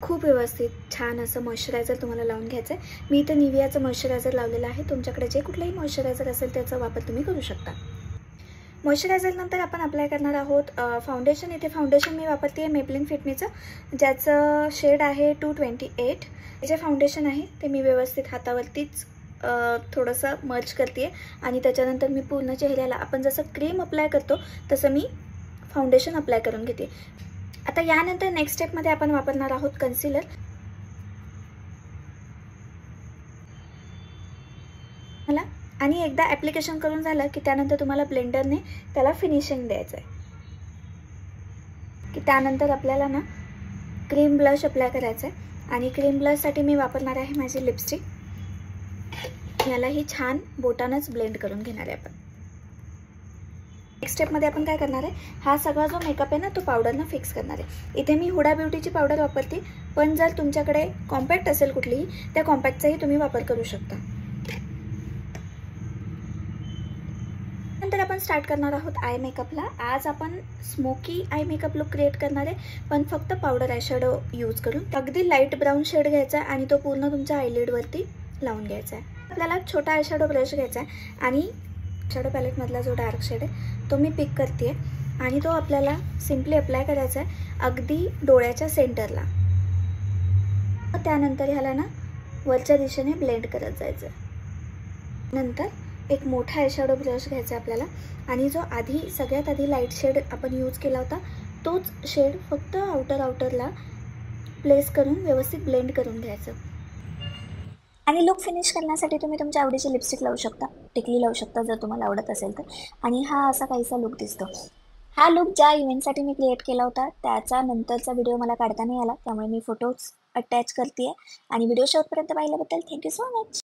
खूप व्यवस्थित छान असं मॉइश्चरायझर तुम्हाला लावून घ्यायचं आहे। मी इथे निव्हियाचं मॉइश्चरायझर लावलेलं आहे। तुमच्याकडे जे कुठलंही मॉइश्चरायझर असेल त्याचा वापर तुम्ही करू शकता। मॉइश्चरायझर नंतर आपण अप्लाय करणार आहोत फाउंडेशन। इथे फाउंडेशन मी वापरते आहे मेबलिन फिटमीचं, ज्याचं शेड आहे 228। हे जे फाउंडेशन आहे ते मी व्यवस्थित हातावरतीच थोडंसं मर्ज करते आहे आणि त्याच्यानंतर मी पूर्ण चेहऱ्याला आपण जसं क्रीम अप्लाय करतो तसं मी फाउंडेशन अप्लाय करून घेते। आता यानंतर नेक्स्ट स्टेपमध्ये आपण वापरणार आहोत कन्सिलर। मला आणि एकदा ॲप्लिकेशन करून झालं की त्यानंतर तुम्हाला ब्लेंडरने त्याला फिनिशिंग द्यायचं आहे की त्यानंतर आपल्याला ना क्रीम ब्लश अप्लाय करायचं आहे आणि क्रीम ब्लशसाठी मी वापरणार आहे माझी लिपस्टिक। यालाही छान बोटानंच ब्लेंड करून घेणार आहे आपण। नेक्स्ट स्टेपमध्ये आपण काय करणार आहे, हा सगळा जो मेकअप आहे ना तो पावडरनं फिक्स करणार आहे। इथे मी हुडा ब्युटीची पावडर वापरते, पण जर तुमच्याकडे कॉम्पॅक्ट असेल कुठलीही त्या कॉम्पॅक्टचाही तुम्ही वापर करू शकता। नंतर आपण स्टार्ट करणार आहोत आय मेकअपला। आज आपण smoky eye makeup look create करणार आहे, पण फक्त पावडर आय शॅडो यूज करून। अगदी लाईट ब्राऊन शेड घ्यायचा आणि तो पूर्ण तुमच्या आयलिडवरती लावून घ्यायचा आहे। आपल्याला छोटा आय शॅडो ब्रश घ्यायचा आहे आणि शॅडो पॅलेटमधला जो डार्क शेड आहे तो मी पिक करते आणि तो आपल्याला सिम्पली अप्लाय करायचा आहे अगदी डोळ्याच्या सेंटरला। त्यानंतर ह्याला ना वरच्या दिशेने ब्लेंड करत जायचं। नंतर एक मोठा आय शॅडो ब्रश घ्यायचा आपल्याला आणि जो आधी सगळ्यात आधी लाईट शेड आपण यूज केला होता तोच शेड फक्त आउटरला प्लेस करून व्यवस्थित ब्लेंड करून घ्यायचं। आणि लुक फिनिश करण्यासाठी तुम्ही तुमच्या आवडीची लिपस्टिक लावू शकता, टिकली लावू शकता जर तुम्हाला आवडत असेल तर। आणि हा असा काहीसा लुक दिसतो। हा लुक ज्या इव्हेंटसाठी मी क्रिएट केला होता त्याचा नंतरचा व्हिडिओ मला काढता नाही आला, त्यामुळे मी फोटोज अटॅच करते आहे। आणि व्हिडिओ शेवटपर्यंत पाहिल्याबद्दल थँक्यू सो मच।